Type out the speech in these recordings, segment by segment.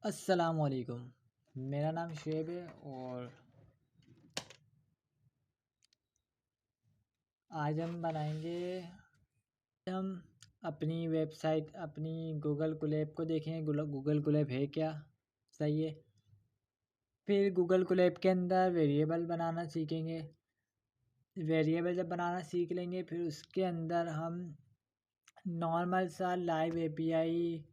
अस्सलामुअलैकुम। मेरा नाम शुएब है और आज हम अपनी वेबसाइट अपनी गूगल कोलैब को देखेंगे। गूगल कोलैब है क्या, सही है। फिर गूगल कोलैब के अंदर वेरिएबल बनाना सीखेंगे। वेरिएबल जब बनाना सीख लेंगे फिर उसके अंदर हम नॉर्मल सा लाइव एपीआई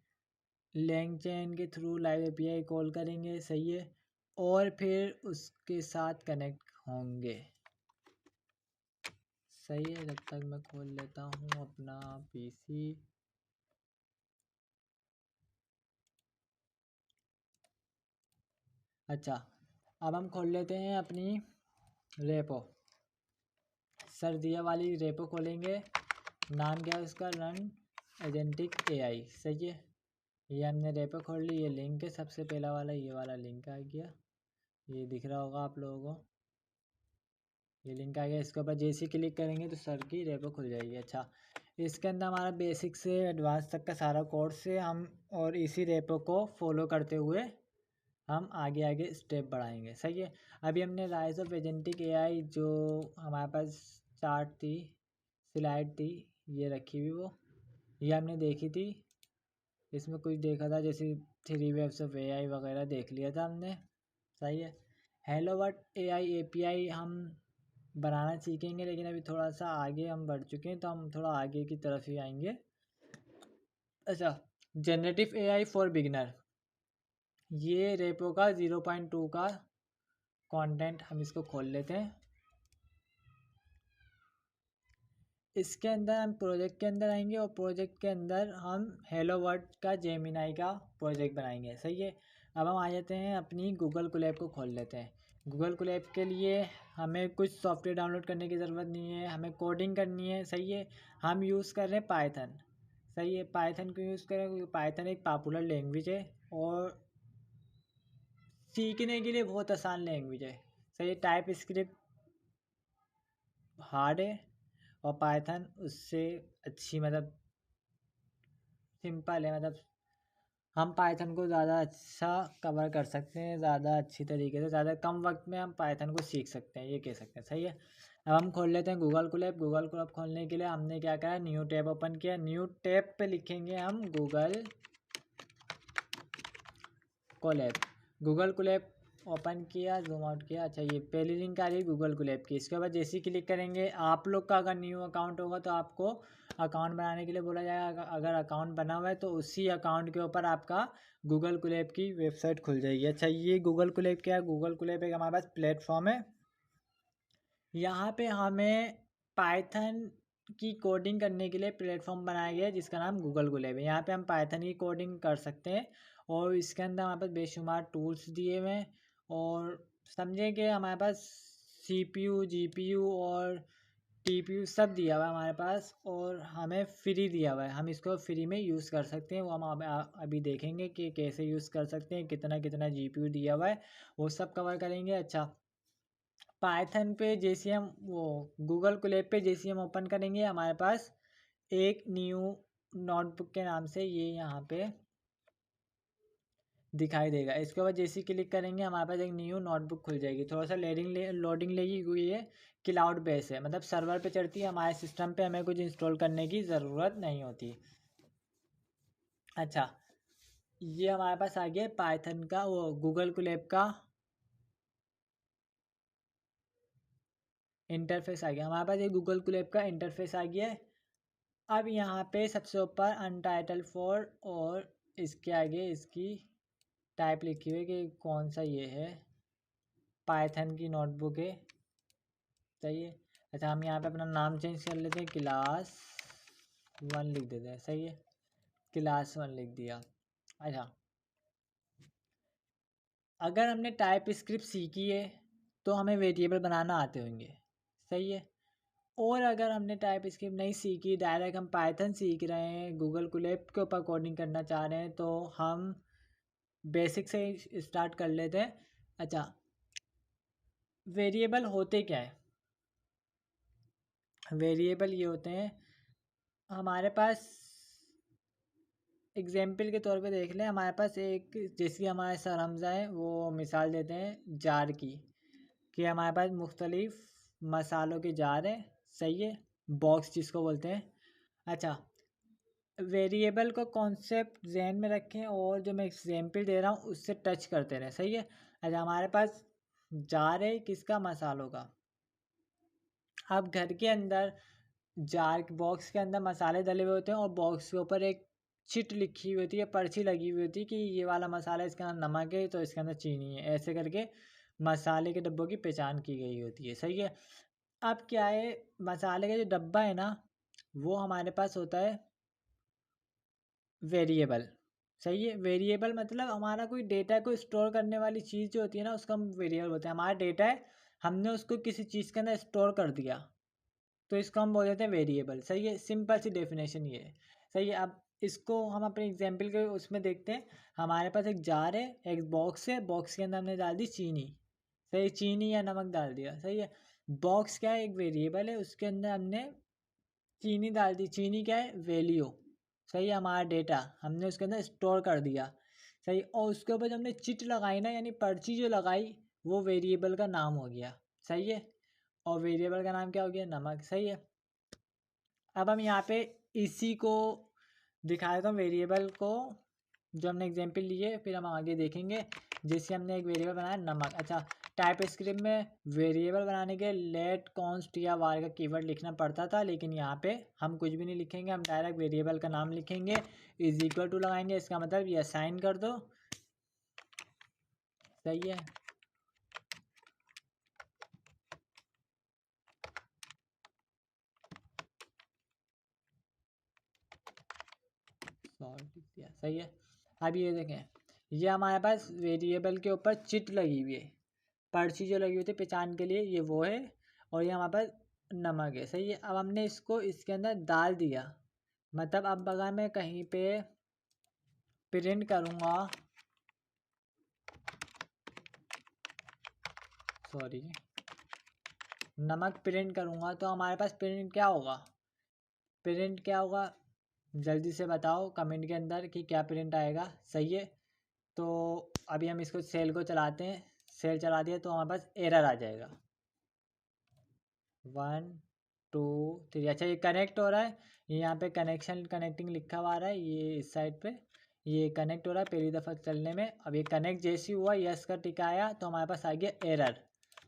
लैंग चेन के थ्रू लाइव एपीआई कॉल करेंगे, सही है। और फिर उसके साथ कनेक्ट होंगे, सही है। जब तक मैं खोल लेता हूँ अपना पीसी। अच्छा, अब हम खोल लेते हैं अपनी रेपो। सर्दिया वाली रेपो खोलेंगे। नाम क्या है उसका, रन एजेंटिक एआई, सही है। ये हमने रेपो खोल ली। ये लिंक है सबसे पहला वाला, ये वाला लिंक आ गया। ये दिख रहा होगा आप लोगों को, ये लिंक आ गया। इसके ऊपर जैसे क्लिक करेंगे तो सर की रेपो खुल जाएगी। अच्छा, इसके अंदर हमारा बेसिक से एडवांस तक का सारा कोर्स है हम, और इसी रेपो को फॉलो करते हुए हम आगे आगे स्टेप बढ़ाएंगे, सही है। अभी हमने राइज ऑफ एजेंटिक एआई जो हमारे पास चार्ट थी, स्लाइड थी, ये रखी हुई वो, ये हमने देखी थी। इसमें कुछ देखा था जैसे 3 वेव्स ऑफ एआई वगैरह देख लिया था हमने, सही है। हेलो वर्ल्ड एआई एपीआई हम बनाना सीखेंगे, लेकिन अभी थोड़ा सा आगे हम बढ़ चुके हैं तो हम थोड़ा आगे की तरफ ही आएंगे। अच्छा, जनरेटिव एआई फॉर बिगिनर, ये रेपो का 0.2 का कंटेंट, हम इसको खोल लेते हैं। इसके अंदर हम प्रोजेक्ट के अंदर आएंगे और प्रोजेक्ट के अंदर हम हेलो वर्ल्ड का जेमिनाई का प्रोजेक्ट बनाएंगे, सही है। अब हम आ जाते हैं अपनी गूगल कोलैब को खोल लेते हैं। गूगल कोलैब के लिए हमें कुछ सॉफ्टवेयर डाउनलोड करने की ज़रूरत नहीं है, हमें कोडिंग करनी है, सही है। हम यूज़ कर रहे हैं पाइथन, सही है। पाइथन को यूज़ करें क्योंकि पाइथन एक पॉपुलर लैंग्वेज है और सीखने के लिए बहुत आसान लैंग्वेज है, सही। टाइप स्क्रिप्ट हार्ड है और पाइथन उससे अच्छी, मतलब सिंपल है। मतलब हम पाइथन को ज़्यादा अच्छा कवर कर सकते हैं, ज़्यादा अच्छी तरीके से, ज़्यादा कम वक्त में हम पाइथन को सीख सकते हैं, ये कह सकते हैं, सही है। अब हम खोल लेते हैं गूगल कोलैब। गूगल कोलैब खोलने के लिए हमने क्या करा, न्यू टैब ओपन किया। न्यू टैब पे लिखेंगे हम Google Colab. Google Colab open किया, जूम आउट किया। अच्छा, ये पहली लिंक आ रही है गूगल कोलैब की। इसके बाद जैसे ही क्लिक करेंगे, आप लोग का अगर न्यू अकाउंट होगा तो आपको अकाउंट बनाने के लिए बोला जाएगा। अगर अकाउंट बना हुआ है तो उसी अकाउंट के ऊपर आपका गूगल कोलैब की वेबसाइट खुल जाएगी। अच्छा, ये गूगल कोलैब क्या है, गूगल कोलैब एक हमारे पास प्लेटफॉर्म है। यहाँ पे हमें पाइथन की कोडिंग करने के लिए प्लेटफॉर्म बनाया गया है जिसका नाम गूगल कोलैब है। यहाँ पे हम पाइथन की कोडिंग कर सकते हैं और इसके अंदर हमारे पास बेशुमार टूल्स दिए हुए हैं। और समझे कि हमारे पास सीपीयू, जीपीयू और टीपीयू सब दिया हुआ है हमारे पास, और हमें फ्री दिया हुआ है। हम इसको फ्री में यूज़ कर सकते हैं। वो हम अभी देखेंगे कि कैसे यूज़ कर सकते हैं, कितना कितना जीपीयू दिया हुआ है, वो सब कवर करेंगे। अच्छा, पाइथन पे जैसे हम वो गूगल कोलैब पे जैसे हम ओपन करेंगे, हमारे पास एक न्यू नोटबुक के नाम से ये यहाँ पे दिखाई देगा। इसके बाद जैसे ही क्लिक करेंगे हमारे पास एक न्यू नोटबुक खुल जाएगी। थोड़ा सा लोडिंग लेगी क्योंकि ये क्लाउड बेस है, मतलब सर्वर पे चढ़ती है। हमारे सिस्टम पे हमें कुछ इंस्टॉल करने की ज़रूरत नहीं होती। अच्छा, ये हमारे पास आ गया पाइथन का वो गूगल कोलैब का इंटरफेस आ गया। हमारे पास ये गूगल कोलैब का इंटरफेस आ गया है। अब यहाँ पे सबसे ऊपर अनटाइटल फॉर, और इसके आगे इसकी टाइप लिखी हुई है कि कौन सा ये है, पाइथन की नोटबुक है, सही है। अच्छा, हम यहाँ पे अपना नाम चेंज कर लेते हैं, क्लास 1 लिख देते हैं, सही है। क्लास 1 लिख दिया। अच्छा, अगर हमने टाइप स्क्रिप्ट सीखी है तो हमें वेरिएबल बनाना आते होंगे, सही है। और अगर हमने टाइप स्क्रिप्ट नहीं सीखी, डायरेक्ट हम पाइथन सीख रहे हैं, गूगल कोलैब के ऊपर कोडिंग करना चाह रहे हैं, तो हम बेसिक से स्टार्ट कर लेते हैं। अच्छा, वेरिएबल होते क्या है, वेरिएबल ये होते हैं हमारे पास एग्जाम्पल के तौर पे देख लें, हमारे पास एक जैसी हमारे सर हमजा है वो मिसाल देते हैं जार की, कि हमारे पास मुख्तलिफ मसालों के जार हैं, सही है, बॉक्स जिसको बोलते हैं। अच्छा, वेरिएबल का कॉन्सेप्ट जहन में रखें और जो मैं एग्जाम्पल दे रहा हूँ उससे टच करते रहें, सही है। अच्छा, हमारे पास जार है किसका, मसालों का। अब घर के अंदर जार बॉक्स के अंदर मसाले डले हुए होते हैं और बॉक्स के ऊपर एक चिट लिखी हुई होती है, पर्ची लगी हुई होती है कि ये वाला मसाला इसके अंदर नमक है तो इसके अंदर चीनी है, ऐसे करके मसाले के डब्बों की पहचान की गई होती है, सही है। अब क्या है, मसाले का जो डब्बा है ना वो हमारे पास होता है वेरिएबल, सही है। वेरिएबल मतलब हमारा कोई डेटा को स्टोर करने वाली चीज़ जो होती है ना उसका हम वेरिएबल बोलते हैं। हमारा डेटा है, हमने उसको किसी चीज़ के अंदर स्टोर कर दिया तो इसको हम बोल देते हैं वेरिएबल, सही है। सिंपल सी डेफिनेशन ये है, सही है। अब इसको हम अपने एग्जाम्पल के उसमें देखते हैं। हमारे पास एक जार है, एक बॉक्स है, बॉक्स के अंदर हमने डाल दी चीनी, सही, चीनी या नमक डाल दिया, सही है। बॉक्स क्या है, एक वेरिएबल है, उसके अंदर हमने चीनी डाल दी, चीनी क्या है, वैल्यू, सही है, हमारा डेटा हमने उसके अंदर स्टोर कर दिया, सही। और उसके ऊपर जब हमने चिट लगाई ना, यानी पर्ची जो लगाई, वो वेरिएबल का नाम हो गया, सही है। और वेरिएबल का नाम क्या हो गया, नमक, सही है। अब हम यहाँ पे इसी को दिखा देता हूँ वेरिएबल को, जो हमने एग्जाम्पल लिए, फिर हम आगे देखेंगे। जैसे हमने एक वेरिएबल बनाया नमक। अच्छा, टाइप स्क्रिप्ट में वेरिएबल बनाने के लेट कॉन्स्ट या वार का कीवर्ड लिखना पड़ता था, लेकिन यहाँ पे हम कुछ भी नहीं लिखेंगे, हम डायरेक्ट वेरिएबल का नाम लिखेंगे, इज इक्वल टू लगाएंगे, इसका मतलब ये असाइन कर दो, सही है। सही है। अब ये देखें, ये हमारे पास वेरिएबल के ऊपर चिट लगी हुई है, पर्ची जो लगी हुई थी पहचान के लिए, ये वो है। और ये हमारे पास नमक है, सही है। अब हमने इसको इसके अंदर डाल दिया, मतलब अब अगर मैं कहीं पे प्रिंट करूँगा, सॉरी, नमक प्रिंट करूँगा तो हमारे पास प्रिंट क्या होगा, प्रिंट क्या होगा, जल्दी से बताओ कमेंट के अंदर कि क्या प्रिंट आएगा, सही है। तो अभी हम इसको सेल को चलाते हैं, सेल चला दिया तो हमारे पास एरर आ जाएगा, 1 2 3। अच्छा, ये कनेक्ट हो रहा है, ये यहाँ पे कनेक्शन कनेक्टिंग लिखा हुआ आ रहा है, ये इस साइड पे ये कनेक्ट हो रहा है पहली दफ़ा चलने में। अब ये कनेक्ट जैसी हुआ, यस का टिक आया तो हमारे पास आ गया एरर।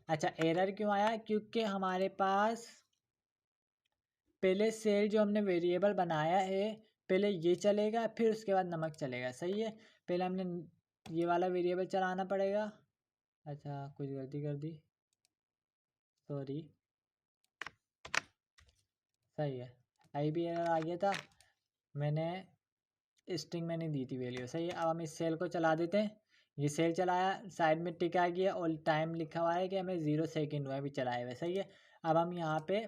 अच्छा, एरर क्यों आया, क्योंकि हमारे पास पहले सेल जो हमने वेरिएबल बनाया है, पहले ये चलेगा फिर उसके बाद नमक चलेगा, सही है। पहले हमने ये वाला वेरिएबल चलाना पड़ेगा। अच्छा, कुछ गलती कर दी, सॉरी, सही है। आई भी एरर आ गया था, मैंने स्ट्रिंग में नहीं दी थी वैल्यू, सही है। अब हम इस सेल को चला देते हैं, ये सेल चलाया, साइड में टिक आ गया और टाइम लिखा हुआ है कि हमें 0 सेकेंड हुआ है अभी चलाए हुए, सही है। अब हम यहाँ पे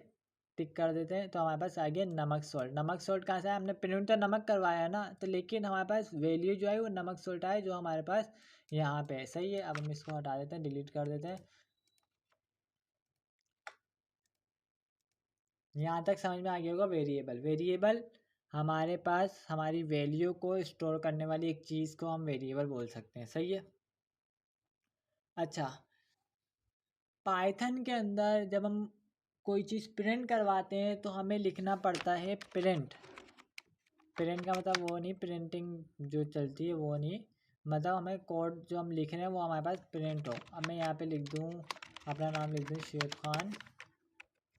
टिक कर देते हैं तो हमारे पास आ गया नमक सॉल्ट। नमक सॉल्ट कहाँ से आया, हमने प्रिंट तो नमक करवाया है ना, तो लेकिन हमारे पास वैल्यू जो है वो नमक सॉल्ट आए जो हमारे पास यहाँ पे है, सही है। अब हम इसको हटा देते हैं, डिलीट कर देते हैं। यहाँ तक समझ में आ गया होगा। वेरिएबल, वेरिएबल हमारे पास हमारी वैल्यू को स्टोर करने वाली एक चीज़ को हम वेरिएबल बोल सकते हैं, सही है। अच्छा, पाइथन के अंदर जब हम कोई चीज़ प्रिंट करवाते हैं तो हमें लिखना पड़ता है प्रिंट। प्रिंट का मतलब वो नहीं, प्रिंटिंग जो चलती है वो नहीं, मतलब हमें कोड जो हम लिख रहे हैं वो हमारे पास प्रिंट हो। अब मैं यहाँ पे लिख दूँ, अपना नाम लिख दूँ शेख खान,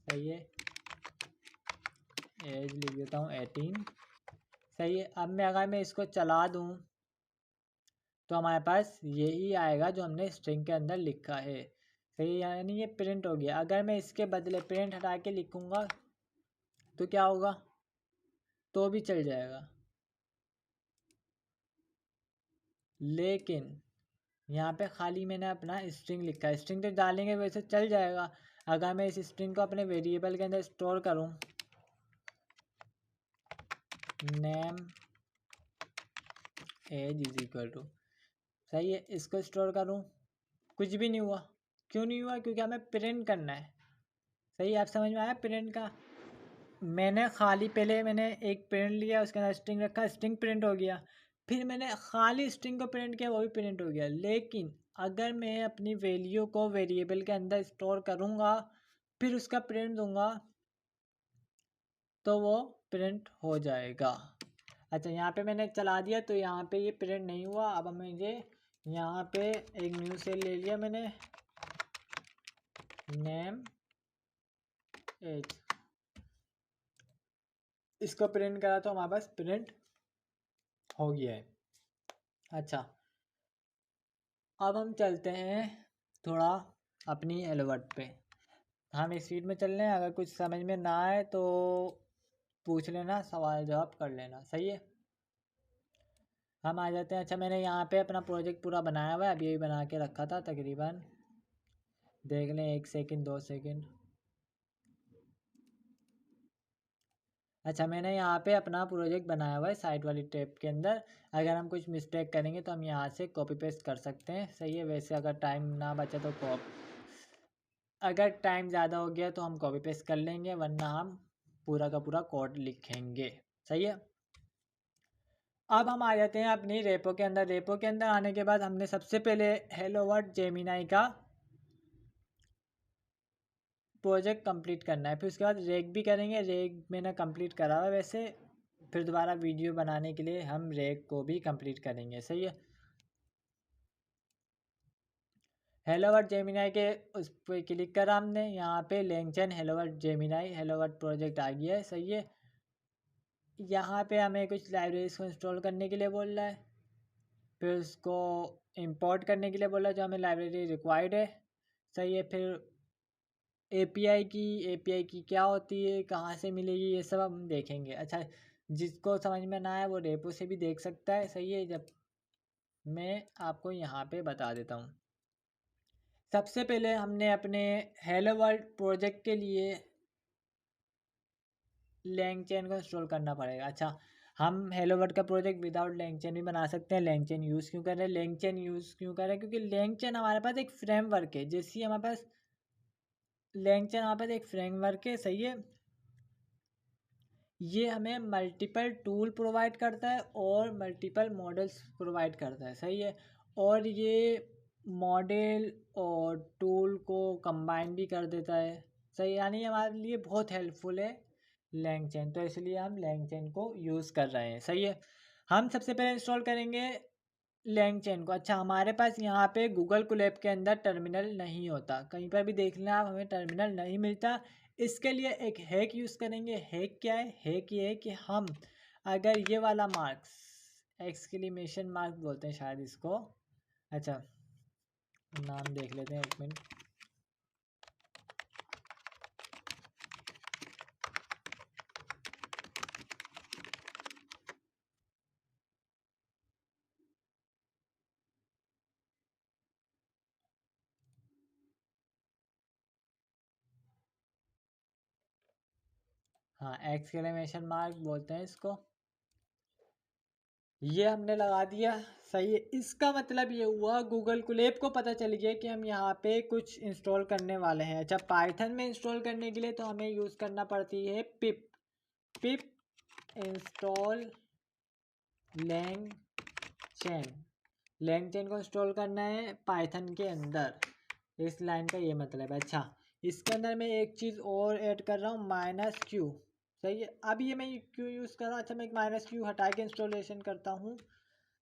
सही है, एज लिख देता हूँ 18, सही है। अब मैं अगर मैं इसको चला दूँ तो हमारे पास यही आएगा जो हमने स्ट्रिंग के अंदर लिखा है, सही है, यानी ये प्रिंट हो गया। अगर मैं इसके बदले प्रिंट हटा के लिखूँगा तो क्या होगा, तो भी चल जाएगा, लेकिन यहाँ पे खाली मैंने अपना स्ट्रिंग लिखा है, स्ट्रिंग तो डालेंगे वैसे चल जाएगा। अगर मैं इस स्ट्रिंग को अपने वेरिएबल के अंदर स्टोर करूँ, name age is equal to, सही है, इसको स्टोर करूँ, कुछ भी नहीं हुआ। क्यों नहीं हुआ, क्योंकि हमें प्रिंट करना है, सही है। आप समझ में आया प्रिंट का। मैंने खाली पहले मैंने एक प्रिंट लिया, उसके अंदर स्ट्रिंग रखा, स्ट्रिंग प्रिंट हो गया। फिर मैंने खाली स्ट्रिंग को प्रिंट किया, वो भी प्रिंट हो गया। लेकिन अगर मैं अपनी वैल्यू को वेरिएबल के अंदर स्टोर करूँगा, फिर उसका प्रिंट दूंगा, तो वो प्रिंट हो जाएगा। अच्छा, यहाँ पे मैंने चला दिया तो यहाँ पे ये प्रिंट नहीं हुआ। अब मुझे यहाँ पे एक न्यू सेल ले लिया मैंने, नेम एज, इसको प्रिंट करा तो हमारे पास प्रिंट हो गया है। अच्छा, अब हम चलते हैं थोड़ा अपनी एलवर्ट पे। हम स्पीड में चल रहे हैं, अगर कुछ समझ में ना आए तो पूछ लेना, सवाल जवाब कर लेना, सही है। हम आ जाते हैं। अच्छा, मैंने यहाँ पे अपना प्रोजेक्ट पूरा बनाया हुआ है, अभी यही बना के रखा था तकरीबन, देख लें 1 सेकंड 2 सेकंड। अच्छा, मैंने यहाँ पे अपना प्रोजेक्ट बनाया हुआ है साइट वाली टैब के अंदर। अगर हम कुछ मिस्टेक करेंगे तो हम यहाँ से कॉपी पेस्ट कर सकते हैं, सही है। वैसे अगर टाइम ना बचे तो अगर टाइम ज़्यादा हो गया तो हम कॉपी पेस्ट कर लेंगे, वरना हम पूरा का पूरा कोड लिखेंगे, सही है। अब हम आ जाते हैं अपनी रेपो के अंदर। रेपो के अंदर आने के बाद हमने सबसे पहले हेलो वर्ल्ड जेमिनाई का प्रोजेक्ट कंप्लीट करना है। फिर उसके बाद रेक भी करेंगे, रेक मैंने कंप्लीट करा हुआ वैसे। फिर दोबारा वीडियो बनाने के लिए हम रेक को भी कंप्लीट करेंगे, सही है। हेलो वर्ल्ड जेमिनाई के उस पर क्लिक करा हमने, यहाँ पे LangChain hello world Gemini hello world project आ गया है, सही है। यहाँ पे हमें कुछ लाइब्रेरीज को इंस्टॉल करने के लिए बोल रहा है, फिर उसको इंपोर्ट करने के लिए बोला जो हमें लाइब्रेरी रिक्वायर्ड है, सही है। फिर एपीआई की क्या होती है, कहाँ से मिलेगी, ये सब हम देखेंगे। अच्छा, जिसको समझ में ना आए वो रेपो से भी देख सकता है, सही है। जब मैं आपको यहाँ पे बता देता हूँ, सबसे पहले हमने अपने हेलो वर्ल्ड प्रोजेक्ट के लिए लैंगचैन को इंस्टॉल करना पड़ेगा। अच्छा, हम हेलो वर्ल्ड का प्रोजेक्ट विदाउट लैंगचैन भी बना सकते हैं। लैंगचैन यूज़ क्यों कर रहे हैं, लैंगचैन यूज़ क्यों कर रहे हैं, क्योंकि लैंगचैन हमारे पास एक फ्रेमवर्क है। जैसे हमारे पास लैंगचैन हमारे पास एक फ्रेमवर्क है, सही है। ये हमें मल्टीपल टूल प्रोवाइड करता है और मल्टीपल मॉडल्स प्रोवाइड करता है, सही है। और ये मॉडल और टूल को कंबाइन भी कर देता है, सही, यानी हमारे लिए बहुत हेल्पफुल है लैंगचैन, तो इसलिए हम लैंगचैन को यूज़ कर रहे हैं, सही है। हम सबसे पहले इंस्टॉल करेंगे लैंगचैन को। अच्छा, हमारे पास यहाँ पे गूगल कोलैब के अंदर टर्मिनल नहीं होता, कहीं पर भी देख लें आप, हमें टर्मिनल नहीं मिलता। इसके लिए एक हैक यूज़ करेंगे। हैक क्या है, हैक ये है कि हम अगर ये वाला मार्क्स, एक्सक्लेमेशन मार्क बोलते हैं शायद इसको, अच्छा नाम देख लेते हैं, 1 मिनट। हाँ, एक्सक्लेमेशन मार्क बोलते हैं इसको, ये हमने लगा दिया, सही है। इसका मतलब ये हुआ गूगल कोलैब को पता चल गया कि हम यहाँ पे कुछ इंस्टॉल करने वाले हैं। अच्छा, पाइथन में इंस्टॉल करने के लिए तो हमें यूज़ करना पड़ती है पिप पिप इंस्टॉल लैंगचैन। लैंगचैन को इंस्टॉल करना है पाइथन के अंदर, इस लाइन का ये मतलब है। अच्छा, इसके अंदर मैं एक चीज़ और ऐड कर रहा हूँ, -q, सही है। अब ये मैं क्यों यूज़ कर रहा हूँ, अच्छा मैं -q हटा के इंस्टॉलेशन करता हूँ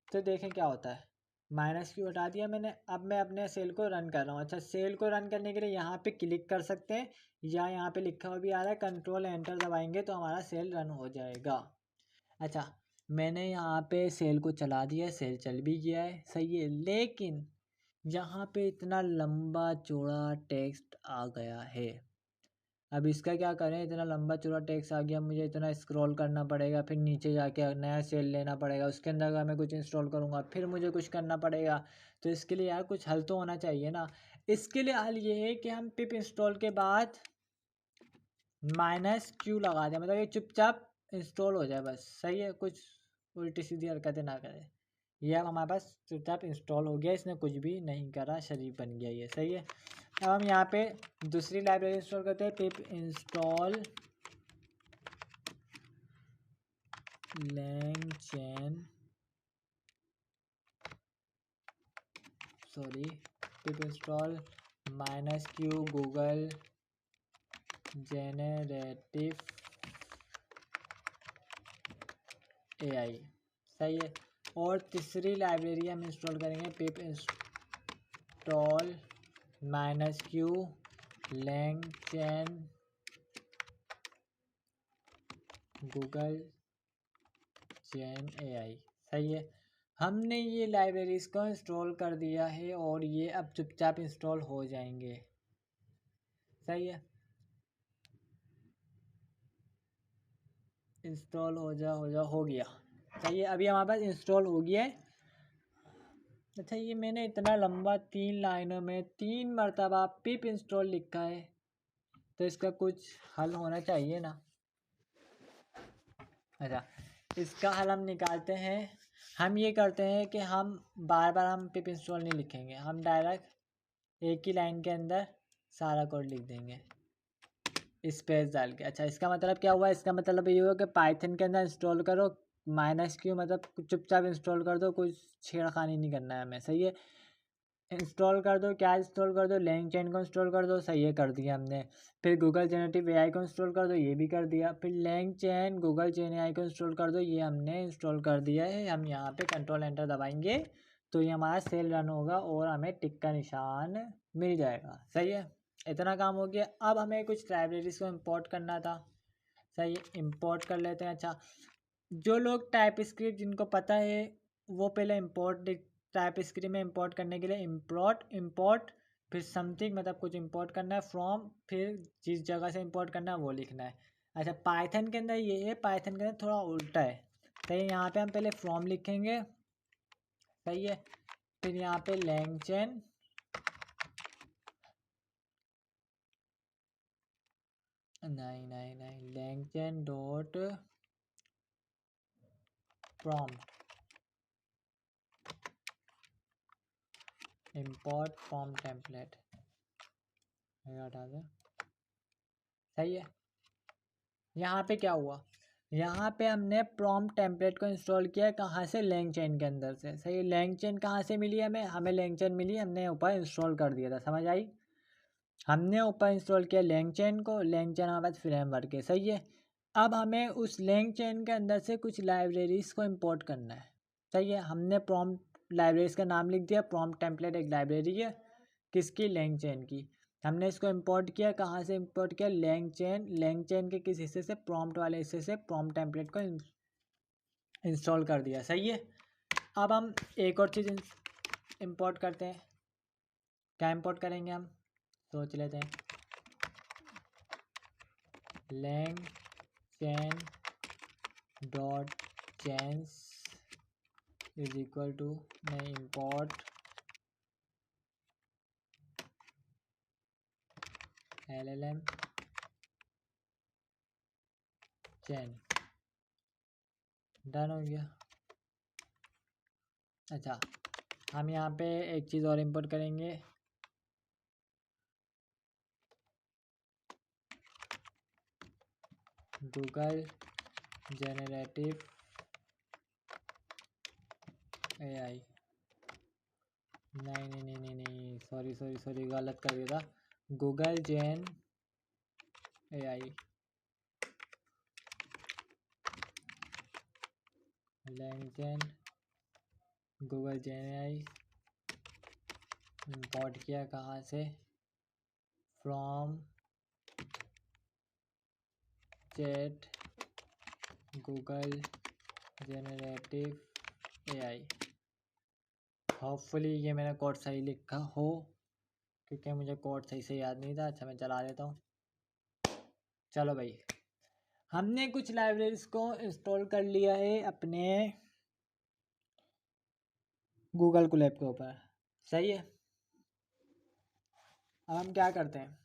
तो देखें क्या होता है। -q हटा दिया मैंने, अब मैं अपने सेल को रन कर रहा हूँ। अच्छा, सेल को रन करने के लिए यहाँ पे क्लिक कर सकते हैं, या यहाँ पे लिखा हुआ भी आ रहा है, कंट्रोल एंटर दबाएंगे तो हमारा सेल रन हो जाएगा। अच्छा, मैंने यहाँ पे सेल को चला दिया, सेल चल भी गया है, सही है। लेकिन यहाँ पे इतना लंबा चौड़ा टेक्स्ट आ गया है, अब इसका क्या करें। इतना लंबा चौड़ा टेक्स्ट आ गया, मुझे इतना स्क्रॉल करना पड़ेगा, फिर नीचे जाके नया सेल लेना पड़ेगा, उसके अंदर अगर मैं कुछ इंस्टॉल करूँगा फिर मुझे कुछ करना पड़ेगा। तो इसके लिए यार कुछ हल तो होना चाहिए ना। इसके लिए हल ये है कि हम पिप इंस्टॉल के बाद -q लगा दें, मतलब ये चुपचाप इंस्टॉल हो जाए बस, सही है। कुछ उल्टी सीधी हरकतें ना करे। ये अब हमारे पास चुपचाप इंस्टॉल हो गया, इसने कुछ भी नहीं करा, शरीफ बन गया ये, सही है। अब हम यहाँ पे दूसरी लाइब्रेरी इंस्टॉल करते हैं, पिप install LangChain pip install -q Google Generative AI, सही है। और तीसरी लाइब्रेरी हम इंस्टॉल करेंगे pip install -q LangChain Google Gen AI, सही है। हमने ये लाइब्रेरीज को इंस्टॉल कर दिया है और ये अब चुपचाप इंस्टॉल हो जाएंगे, सही है। इंस्टॉल हो गया, सही है। अभी हमारे पास इंस्टॉल हो गया है। अच्छा, ये मैंने इतना लंबा 3 लाइनों में 3 मरतबा पिप इंस्टॉल लिखा है, तो इसका कुछ हल होना चाहिए ना। अच्छा, इसका हल हम निकालते हैं। हम ये करते हैं कि हम बार बार हम पिप इंस्टॉल नहीं लिखेंगे, हम डायरेक्ट एक ही लाइन के अंदर सारा कोड लिख देंगे स्पेस डाल के। अच्छा, इसका मतलब क्या हुआ? इसका मतलब ये हुआ कि पाइथन के अंदर इंस्टॉल करो -q, मतलब चुपचाप इंस्टॉल कर दो, कुछ छेड़खानी नहीं करना है हमें, सही है। इंस्टॉल कर दो, क्या इंस्टॉल कर दो? LangChain को इंस्टॉल कर दो, सही है, कर दिया हमने। फिर गूगल जेनरेटिव AI को इंस्टॉल कर दो, ये भी कर दिया। फिर LangChain गूगल Gen AI को इंस्टॉल कर दो, ये हमने इंस्टॉल कर दिया है। हम यहाँ पे कंट्रोल एंटर दबाएंगे तो ये हमारा सेल रन होगा और हमें टिक का निशान मिल जाएगा, सही है। इतना काम हो गया। अब हमें कुछ लाइब्रेरीज को इम्पोर्ट करना था, सही है, इम्पोर्ट कर लेते हैं। अच्छा, जो लोग टाइप स्क्रिप्ट जिनको पता है वो पहले इम्पोर्ट टाइप स्क्रिप्ट में इंपोर्ट करने के लिए इम्पोर्ट फिर समथिंग, मतलब कुछ इंपोर्ट करना है फ्रॉम, फिर जिस जगह से इंपोर्ट करना है वो लिखना है। अच्छा, पाइथन के अंदर ये है, पाइथन के अंदर थोड़ा उल्टा है, सही है। यहाँ पे हम पहले फ्रॉम लिखेंगे, सही है। फिर यहाँ पे LangChain नहीं LangChain dot prompt import from template हटा दें, सही है। यहाँ पे क्या हुआ? यहाँ पे हमने प्रॉम्प्ट टेम्पलेट को इंस्टॉल किया, कहाँ से? LangChain के अंदर से, सही है। LangChain कहाँ से मिली हमें LangChain मिली, हमने ऊपर इंस्टॉल कर दिया था, समझ आई। हमने ऊपर इंस्टॉल किया LangChain को, LangChain हमारे पास फ्रेमवर्क है, सही है। अब हमें उस LangChain के अंदर से कुछ लाइब्रेरीज को इम्पोर्ट करना है, सही है। हमने प्रॉम्प्ट लाइब्रेरीज का नाम लिख दिया। प्रॉम्प्ट टेम्पलेट एक लाइब्रेरी है, किसकी? LangChain की। हमने इसको इंपोर्ट किया, कहाँ से इंपोर्ट किया? LangChain के किस हिस्से से? प्रॉम्प्ट वाले हिस्से से प्रॉम्प्ट टेम्पलेट को इंस्टॉल कर दिया, सही है। अब हम एक और चीज़ इंपोर्ट करते हैं। क्या इंपोर्ट करेंगे हम? सोच लेते हैं। LangChain dot chains is equal to, नहीं, इंपोर्ट LLM chain, डन हो गया। अच्छा, हम यहाँ पे एक चीज़ और इंपोर्ट करेंगे, गूगल जेनरेटिव AI, नहीं, सॉरी, गलत कर दिया था। Google Gen AI, LangChain Google Gen AI import किया, कहाँ से? From chat Google generative AI। Hopefully ये मैंने कोड सही लिखा हो, क्योंकि मुझे कोड सही से याद नहीं था। अच्छा, मैं चला लेता हूँ। चलो भाई, हमने कुछ लाइब्रेरीज को इंस्टॉल कर लिया है अपने गूगल कोलैब के ऊपर, सही है। अब हम क्या करते हैं?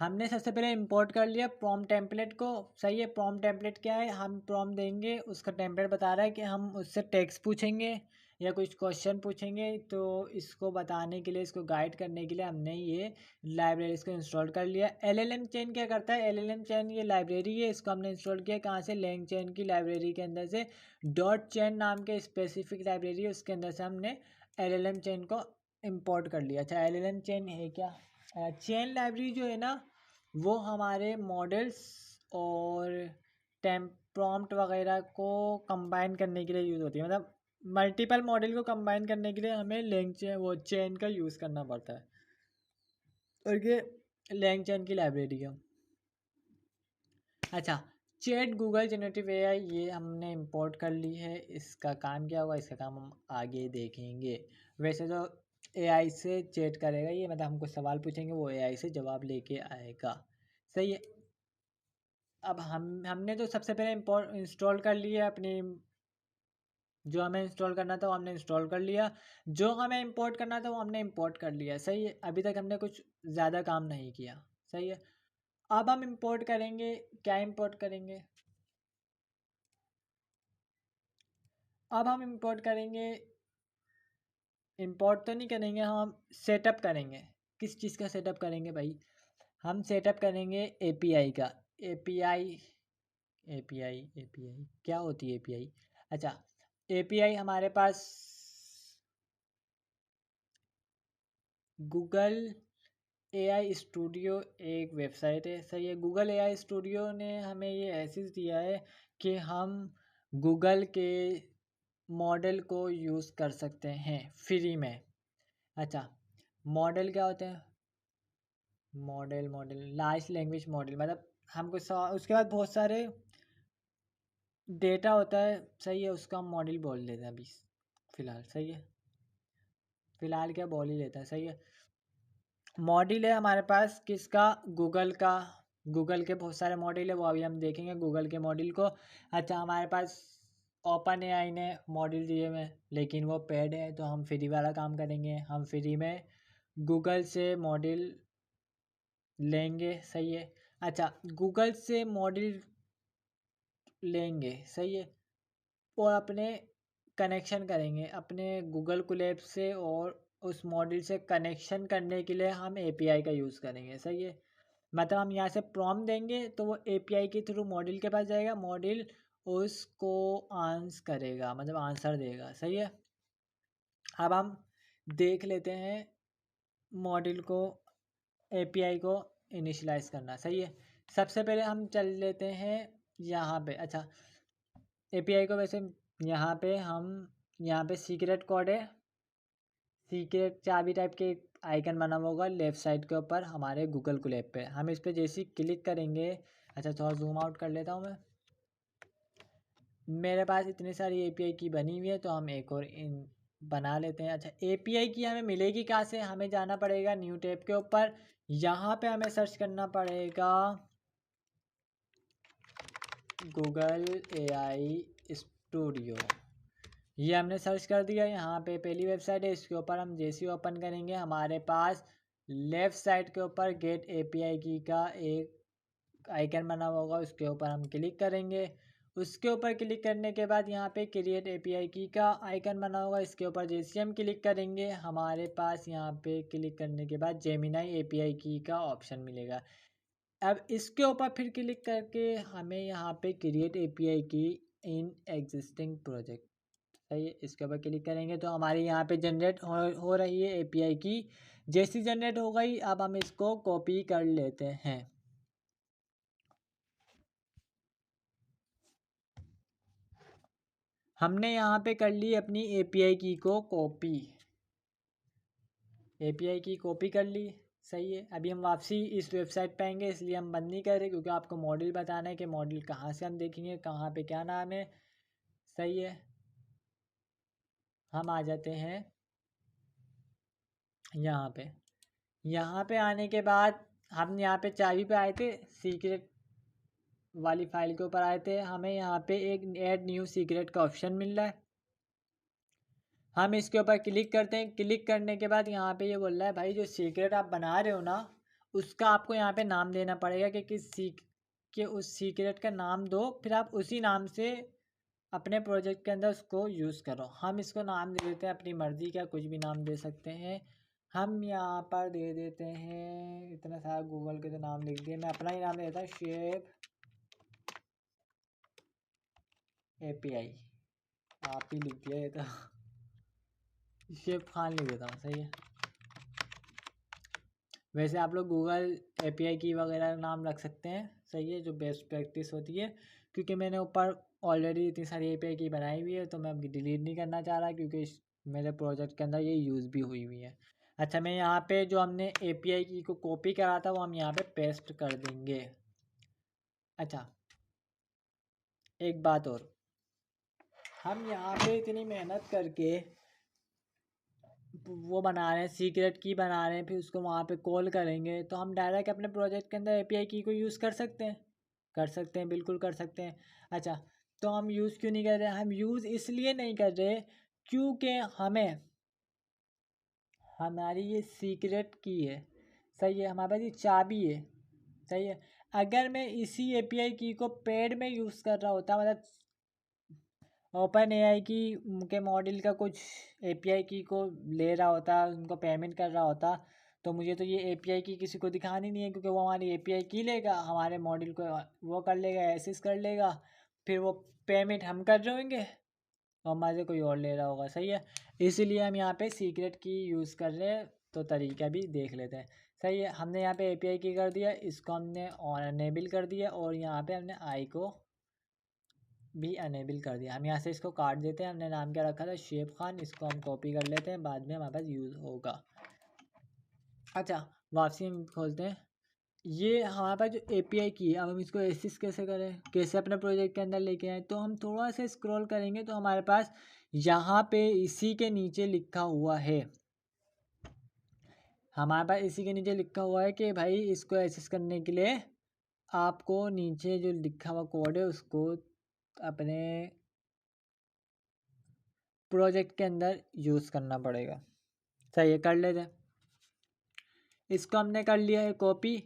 हमने सबसे पहले इंपोर्ट कर लिया प्रॉम्प्ट टेम्पलेट को, सही है। प्रॉम्प्ट टेम्पलेट क्या है? हम प्रॉम्प्ट देंगे, उसका टेम्पलेट बता रहा है कि हम उससे टेक्स्ट पूछेंगे, या कुछ क्वेश्चन पूछेंगे तो इसको बताने के लिए, इसको गाइड करने के लिए हमने ये लाइब्रेरीज को इंस्टॉल कर लिया। LLM चेन क्या करता है? LLM चेन ये लाइब्रेरी है, इसको हमने इंस्टॉल किया कहाँ से? लैंग चेन की लाइब्रेरी के अंदर से। डॉट चेन नाम के स्पेसिफिक लाइब्रेरी है, उसके अंदर से हमने LLM चेन को इम्पोर्ट कर लिया। अच्छा, LLM चेन है क्या? चेन लाइब्रेरी जो है ना, वो हमारे मॉडल्स और प्रॉम्प्ट वगैरह को कंबाइन करने के लिए यूज़ होती है। मतलब मल्टीपल मॉडल को कंबाइन करने के लिए हमें लैंग चेन, वो चेन का यूज़ करना पड़ता है, और ये लैंग चेन की लाइब्रेरी है। अच्छा, चैट गूगल जनरेटिव AI ये हमने इंपोर्ट कर ली है। इसका काम क्या होगा, इसका काम हम आगे देखेंगे। वैसे तो AI से चैट करेगा ये, मतलब हमको सवाल पूछेंगे, वो AI से जवाब लेके आएगा। सही है। अब हमने तो सबसे पहले इंस्टॉल कर लिया अपनी, जो हमें इंस्टॉल करना था वो हमने इंस्टॉल कर लिया, जो हमें इंपोर्ट करना था वो हमने इंपोर्ट कर लिया। सही है, अभी तक हमने कुछ ज़्यादा काम नहीं किया। सही है। अब हम इंपोर्ट करेंगे, क्या इंपोर्ट करेंगे? अब हम इंपोर्ट करेंगे, इंपोर्ट तो नहीं करेंगे, हम सेटअप करेंगे। किस चीज़ का सेटअप करेंगे भाई? हम सेटअप करेंगे API का। API API API क्या होती है API? अच्छा, API हमारे पास गूगल AI स्टूडियो एक वेबसाइट है। सही है। गूगल AI स्टूडियो ने हमें ये एक्सेस दिया है कि हम गूगल के मॉडल को यूज़ कर सकते हैं फ्री में। अच्छा, मॉडल क्या होते हैं? मॉडल लार्ज लैंग्वेज मॉडल, मतलब हमको उसके बाद बहुत सारे डेटा होता है। सही है, उसका हम मॉडल बोल देते हैं अभी फ़िलहाल। सही है, फ़िलहाल क्या बोल ही लेता है। सही है। मॉडल है हमारे पास किसका? गूगल का। गूगल के बहुत सारे मॉडल है, वो अभी हम देखेंगे गूगल के मॉडल को। अच्छा, हमारे पास ओपन AI ने मॉडल दिए हुए हैं, लेकिन वो पेड है, तो हम फ्री वाला काम करेंगे। हम फ्री में गूगल से मॉडल लेंगे। सही है। अच्छा, गूगल से मॉडल लेंगे। सही है। और अपने कनेक्शन करेंगे अपने गूगल कोलैब से, और उस मॉडल से कनेक्शन करने के लिए हम API का यूज़ करेंगे। सही है। मतलब हम यहाँ से प्रॉम्प्ट देंगे तो वो API के थ्रू मॉडल के पास जाएगा, मॉडल उसको आंसर करेगा, मतलब आंसर देगा। सही है। अब हम देख लेते हैं मॉडल को, API को इनिशलाइज करना। सही है। सबसे पहले हम चल लेते हैं यहाँ पे। अच्छा, API को वैसे यहाँ पे सीक्रेट कोड है, सीक्रेट चाबी टाइप के एक आइकन बना हुआ होगा लेफ्ट साइड के ऊपर हमारे गूगल कोलैब पे। हम इस पे जैसे ही क्लिक करेंगे, अच्छा थोड़ा जूम आउट कर लेता हूँ मैं। मेरे पास इतनी सारी API की बनी हुई है, तो हम एक और इन बना लेते हैं। अच्छा, API की हमें मिलेगी कहाँ से? हमें जाना पड़ेगा न्यू टैब के ऊपर। यहाँ पे हमें सर्च करना पड़ेगा गूगल AI स्टूडियो। ये हमने सर्च कर दिया। यहाँ पे पहली वेबसाइट है, इसके ऊपर हम जैसे ही ओपन करेंगे, हमारे पास लेफ़्ट साइड के ऊपर गेट API की का एक आइकन बना हुआ होगा, उसके ऊपर हम क्लिक करेंगे। उसके ऊपर क्लिक करने के बाद यहाँ पे क्रिएट API की का आइकन बना होगा, इसके ऊपर जैसे हम क्लिक करेंगे, हमारे पास यहाँ पे क्लिक करने के बाद जेमिनाई API की का ऑप्शन मिलेगा। अब इसके ऊपर फिर क्लिक करके हमें यहाँ पे क्रिएट API की इन एग्जिस्टिंग प्रोजेक्ट। सही है, इसके ऊपर क्लिक करेंगे तो हमारे यहाँ पे जनरेट हो रही है API की। जैसी जनरेट हो गई, अब हम इसको कॉपी कर लेते हैं। हमने यहाँ पे कर ली अपनी API की को कॉपी, API की कॉपी कर ली। सही है। अभी हम वापसी इस वेबसाइट पे आएंगे, इसलिए हम बंद नहीं कर रहे, क्योंकि आपको मॉडल बताना है कि मॉडल कहाँ से हम देखेंगे, कहाँ पे क्या नाम है। सही है। हम आ जाते हैं यहाँ पे आने के बाद हम यहाँ पे चाबी पे आए थे, सीक्रेट वाली फाइल के ऊपर आए थे। हमें यहाँ पे एक ऐड न्यू सीक्रेट का ऑप्शन मिल रहा है, हम इसके ऊपर क्लिक करते हैं। क्लिक करने के बाद यहाँ पे ये बोल रहा है, भाई जो सीक्रेट आप बना रहे हो ना, उसका आपको यहाँ पे नाम देना पड़ेगा कि किस उस सीक्रेट का नाम दो, फिर आप उसी नाम से अपने प्रोजेक्ट के अंदर उसको यूज़ करो। हम इसको नाम दे देते हैं अपनी मर्ज़ी का, कुछ भी नाम दे सकते हैं। हम यहाँ पर दे देते हैं, इतना सारा गूगल के तो नाम लिख दिए, मैं अपना ही नाम दे देता हूँ, शेप API। आप ही लिख दिया ये तो शेप खान लिख देता हूँ, सही है। वैसे आप लोग गूगल API की वगैरह नाम रख सकते हैं, सही है, जो बेस्ट प्रैक्टिस होती है। क्योंकि मैंने ऊपर ऑलरेडी इतनी सारी API की बनाई हुई है, तो मैं अब डिलीट नहीं करना चाह रहा, क्योंकि मेरे प्रोजेक्ट के अंदर ये यूज़ भी हुई हुई है। अच्छा, मैं यहाँ पे जो हमने API की को कॉपी करा था वो हम यहाँ पे पेस्ट कर देंगे। अच्छा, एक बात और, हम यहाँ पे इतनी मेहनत करके वो बना रहे हैं, सीक्रेट की बना रहे हैं, फिर उसको वहाँ पे कॉल करेंगे, तो हम डायरेक्ट अपने प्रोजेक्ट के अंदर API की को यूज़ कर सकते हैं। कर सकते हैं, बिल्कुल कर सकते हैं। अच्छा, तो हम यूज़ क्यों नहीं कर रहे? हम यूज़ इसलिए नहीं कर रहे क्योंकि हमें, हमारी ये सीक्रेट की है, सही है, हमारे पास ये चाबी है, सही है। अगर मैं इसी API की को पेड में यूज़ कर रहा होता, मतलब ओपन AI की के मॉडल का कुछ API की को ले रहा होता, उनको पेमेंट कर रहा होता, तो मुझे तो ये API की किसी को दिखानी नहीं है, क्योंकि वो हमारी API की लेगा, हमारे मॉडल को वो कर लेगा, एसेस कर लेगा, फिर वो पेमेंट हम कर रहे होंगे और हमारे से कोई और ले रहा होगा, सही है। इसीलिए हम यहाँ पे सीक्रेट की यूज़ कर रहे हैं, तो तरीका भी देख लेते हैं, सही है। हमने यहाँ पे API की कर दिया, इसको हमने ऑन अनेबल कर दिया, और यहाँ पे हमने आई को भी अनेबल कर दिया। हम यहाँ से इसको काट देते हैं, हमने नाम क्या रखा था, शेप खान, इसको हम कॉपी कर लेते हैं, बाद में हमारे पास यूज़ होगा। अच्छा, वापसी हम खोलते हैं, ये हमारे पास जो API की है, अब हम इसको एक्सेस कैसे करें, कैसे अपने प्रोजेक्ट के अंदर लेके आए? तो हम थोड़ा सा स्क्रॉल करेंगे तो हमारे पास यहाँ पे इसी के नीचे लिखा हुआ है, हमारे पास इसी के नीचे लिखा हुआ है कि भाई इसको एक्सेस करने के लिए आपको नीचे जो लिखा हुआ कोड है उसको अपने प्रोजेक्ट के अंदर यूज़ करना पड़ेगा, सही है, कर लेते हैं। इसको हमने कर लिया है कॉपी।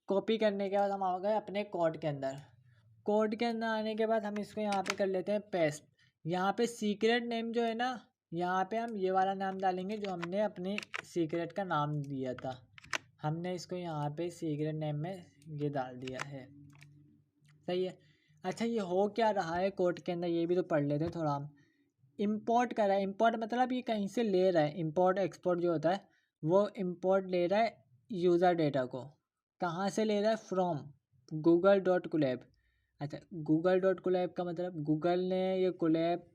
कॉपी करने के बाद हम आ गए अपने कोड के अंदर। कोड के अंदर आने के बाद हम इसको यहाँ पे कर लेते हैं पेस्ट। यहाँ पे सीक्रेट नेम जो है ना, यहाँ पे हम ये वाला नाम डालेंगे जो हमने अपने सीक्रेट का नाम दिया था, हमने इसको यहाँ पे सीक्रेट नेम में ये डाल दिया है, सही है। अच्छा, ये हो क्या रहा है कोड के अंदर, ये भी तो पढ़ लेते हैं थोड़ा हम। इम्पोर्ट कर रहा है, इम्पोर्ट मतलब ये कहीं से ले रहा है, इम्पोर्ट एक्सपोर्ट जो होता है वो इम्पोर्ट ले रहा है यूज़र डेटा को। कहाँ से ले रहा है? From google.colab। अच्छा, google.colab का मतलब गूगल ने ये कोलैब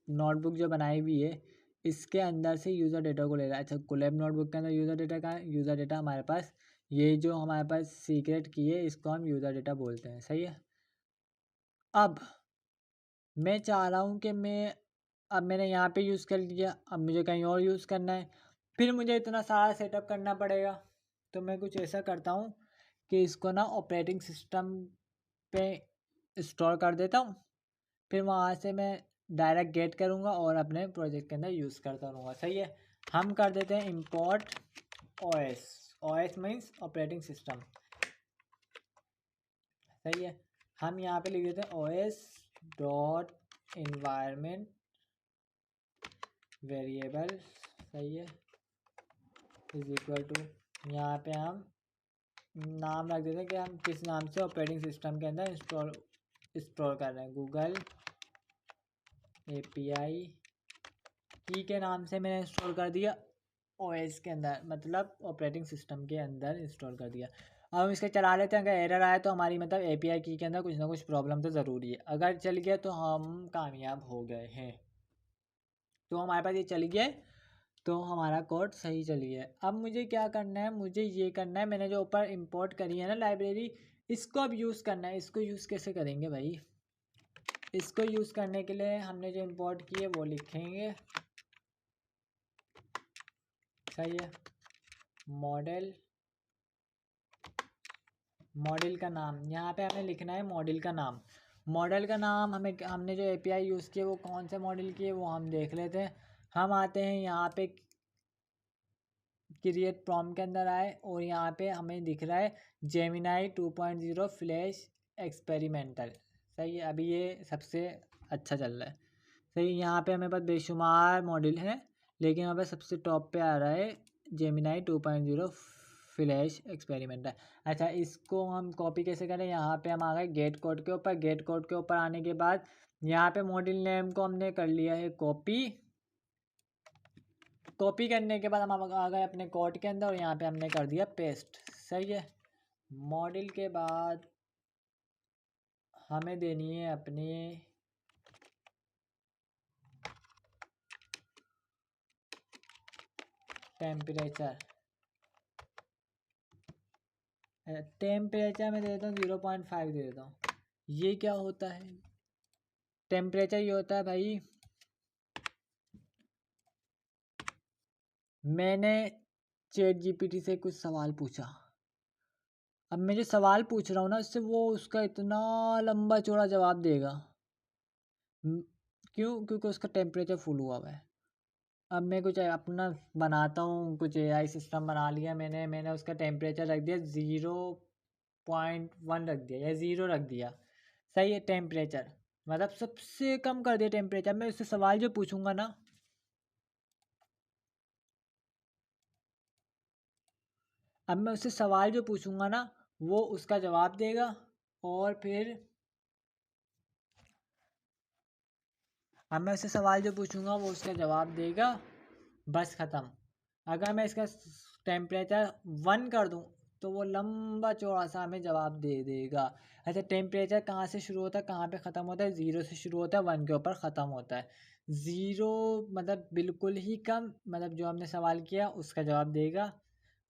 नोटबुक जो बनाई हुई है इसके अंदर से यूज़र डेटा को ले रहा है। अच्छा, कोलैब नोटबुक के अंदर यूज़र डेटा का है, यूज़र डेटा हमारे पास, ये जो हमारे पास सीक्रेट की है इसको हम यूज़र डेटा बोलते हैं, सही है। अब मैं चाह रहा हूँ कि अब मैंने यहाँ पे यूज़ कर लिया, अब मुझे कहीं और यूज़ करना है, फिर मुझे इतना सारा सेटअप करना पड़ेगा। तो मैं कुछ ऐसा करता हूँ कि इसको ना ऑपरेटिंग सिस्टम पे इंस्टॉल कर देता हूँ, फिर वहाँ से मैं डायरेक्ट गेट करूँगा और अपने प्रोजेक्ट के अंदर यूज़ करता रहूँगा, सही है। हम कर देते हैं import OS। OS means operating system, सही है। हम यहाँ पे लिख देते हैं OS डॉट इन्वायरमेंट वेरिएबल, सही है, इज इक्वल टू, यहाँ पे हम नाम रख देते हैं कि हम किस नाम से ऑपरेटिंग सिस्टम के अंदर इंस्टॉल कर रहे हैं। गूगल API की के नाम से मैंने इंस्टॉल कर दिया OS के अंदर, मतलब ऑपरेटिंग सिस्टम के अंदर इंस्टॉल कर दिया। अब हम इसके चला लेते हैं, अगर एरर आया तो हमारी मतलब API की के अंदर कुछ ना कुछ प्रॉब्लम तो ज़रूरी है, अगर चल गया तो हम कामयाब हो गए हैं। तो हमारे पास ये चल गया है, तो हमारा कोड सही चली है। अब मुझे क्या करना है, मुझे ये करना है, मैंने जो ऊपर इंपोर्ट करी है ना लाइब्रेरी, इसको अब यूज़ करना है। इसको यूज़ कैसे करेंगे भाई? इसको यूज़ करने के लिए हमने जो इंपोर्ट की है वो लिखेंगे, सही है। मॉडल, मॉडल का नाम यहाँ पे हमें लिखना है, मॉडल का नाम। मॉडल का नाम हमने जो API यूज़ किया वो कौन से मॉडल की है वो हम देख लेते हैं। हम आते हैं यहाँ पे क्रिएट प्रॉम्प्ट के अंदर आए और यहाँ पे हमें दिख रहा है जेमिनाई 2.0 फ्लैश एक्सपेरिमेंटल, सही है। अभी ये सबसे अच्छा चल रहा है। सही, यहाँ पे हमें पास बेशुमार मॉडल है, लेकिन यहाँ पे सबसे टॉप पे आ रहा है जेमिनाई 2.0 फ्लैश एक्सपेरिमेंटर। अच्छा, इसको हम कॉपी कैसे करें? यहाँ पे हम आ गए गेट कोड के ऊपर। गेट कोड के ऊपर आने के बाद यहाँ पे मॉडल नेम को हमने कर लिया है कॉपी। कॉपी करने के बाद हम आ गए अपने कोड के अंदर और यहाँ पे हमने कर दिया पेस्ट। सही है। मॉडल के बाद हमें देनी है अपनी टेम्परेचर। टेम्परेचर में दे देता हूँ 0.5 दे देता हूँ। ये क्या होता है? टेम्परेचर ये होता है भाई, मैंने चैट जीपीटी से कुछ सवाल पूछा। अब मैं जो सवाल पूछ रहा हूँ ना उससे, वो उसका इतना लंबा चौड़ा जवाब देगा। क्यों? क्योंकि उसका टेम्परेचर फुल हुआ हुआ है। अब मैं कुछ अपना बनाता हूँ, कुछ एआई सिस्टम बना लिया मैंने उसका टेम्परेचर रख दिया 0.1 रख दिया या 0 रख दिया। सही है। टेम्परेचर मतलब सबसे कम कर दिया टेम्परेचर। मैं उससे सवाल जो पूछूंगा ना, अब मैं उससे सवाल जो पूछूंगा ना वो उसका जवाब देगा। और फिर अब मैं उससे सवाल जो पूछूंगा वो उसका जवाब देगा, बस ख़त्म। अगर मैं इसका टेम्परेचर 1 कर दूं तो वो लंबा चौड़ा सा हमें जवाब दे देगा। अच्छा, टेम्परेचर कहाँ से शुरू होता है कहाँ पे ख़त्म होता है? 0 से शुरू होता है, 1 के ऊपर ख़त्म होता है। 0 मतलब बिल्कुल ही कम, मतलब जो हमने सवाल किया उसका जवाब देगा।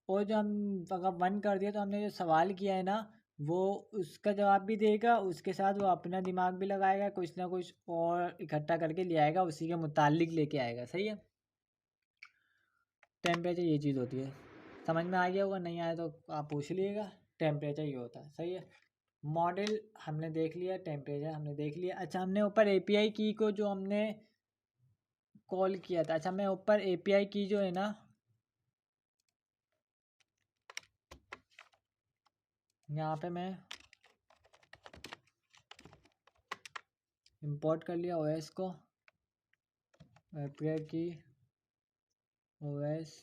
और जो हम अगर 1 कर दिया तो हमने जो सवाल किया है ना वो उसका जवाब भी देगा, उसके साथ वो अपना दिमाग भी लगाएगा, कुछ ना कुछ और इकट्ठा करके ले आएगा, उसी के मुतालिक लेके आएगा। सही है। टेम्परेचर ये चीज़ होती है। समझ में आ गया होगा, नहीं आया तो आप पूछ लीजिएगा। टेम्परेचर ये होता है। सही है। मॉडल हमने देख लिया, टेम्परेचर हमने देख लिया। अच्छा, हमने ऊपर एपीआई की को जो हमने कॉल किया था, अच्छा मैं ऊपर एपीआई की जो है ना, यहाँ पे मैं इंपोर्ट कर लिया ओएस को, एपीआई की ओएस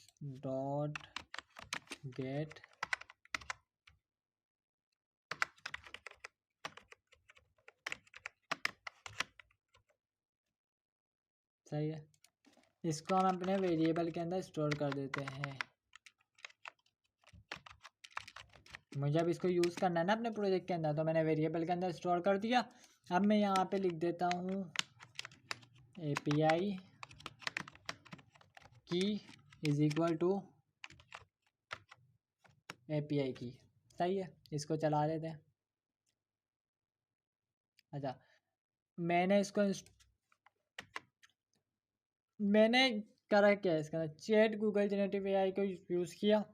डॉट गेट सही है। इसको हम अपने वेरिएबल के अंदर स्टोर कर देते हैं। मुझे अब इसको यूज़ करना है ना अपने प्रोजेक्ट के अंदर, तो मैंने वेरिएबल के अंदर स्टोर कर दिया। अब मैं यहाँ पे लिख देता हूँ एपीआई की इज इक्वल टू एपीआई की। सही है। इसको चला देते हैं। अच्छा, मैंने इसको मैंने करा क्या है इसका, चैट गूगल जेनेटिव एआई को यूज़ किया,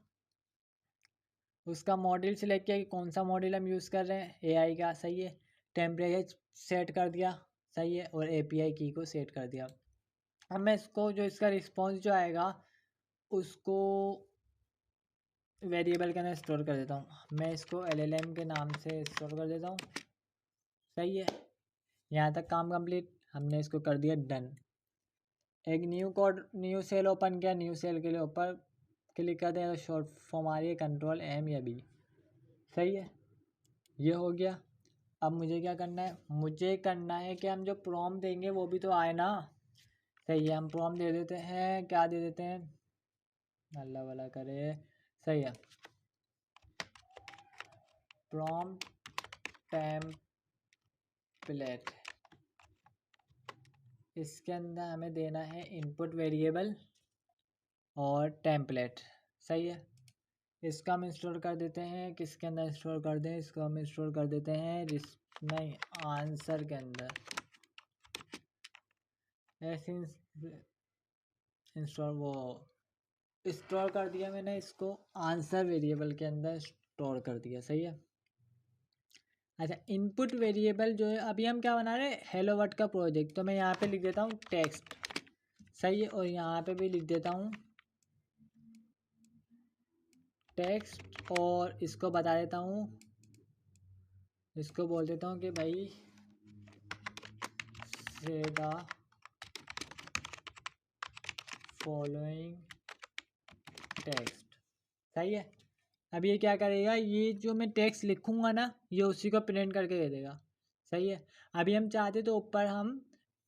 उसका मॉडल सिलेक्ट किया कि कौन सा मॉडल हम यूज़ कर रहे हैं एआई का। सही है। टेम्परेचर सेट कर दिया। सही है। और एपीआई की को सेट कर दिया। अब मैं इसको जो इसका रिस्पॉन्स जो आएगा उसको वेरिएबल के अंदर स्टोर कर देता हूँ। मैं इसको एलएलएम के नाम से स्टोर कर देता हूँ। सही है। यहाँ तक काम कंप्लीट। हमने इसको कर दिया डन। एक न्यू सेल ओपन किया। न्यू सेल के लिए ऊपर क्लिक कर दें तो शॉर्ट फॉर्म आ रही है कंट्रोल एम या बी। सही है। ये हो गया। अब मुझे क्या करना है? मुझे करना है कि हम जो प्रॉम्प्ट देंगे वो भी तो आए ना। सही है। हम प्रॉम्प्ट दे देते हैं, क्या दे देते हैं, अल्लाह वाला करे। सही है। प्रॉम्प्ट टेम्पलेट, इसके अंदर हमें देना है इनपुट वेरिएबल और टेम्पलेट। सही है। इसका हम इंस्टॉल कर देते हैं, किसके अंदर इंस्टॉल कर दें? इसको हम इंस्टॉल कर देते हैं नहीं, आंसर के अंदर। ऐसे इंस्टॉल वो इंस्टॉल कर दिया मैंने, इसको आंसर वेरिएबल के अंदर स्टोर कर दिया। सही है। अच्छा, इनपुट वेरिएबल जो है, अभी हम क्या बना रहे हैं, हेलो वर्ल्ड का प्रोजेक्ट, तो मैं यहाँ पे लिख देता हूँ टेक्स्ट। सही है। और यहाँ पे भी लिख देता हूँ टेक्स्ट और इसको बता देता हूँ, इसको बोल देता हूँ कि भाई से द फॉलोइंग टेक्स्ट। सही है। अब ये क्या करेगा, ये जो मैं टेक्स्ट लिखूंगा ना ये उसी को प्रिंट करके दे देगा। सही है। अभी हम चाहते तो ऊपर हम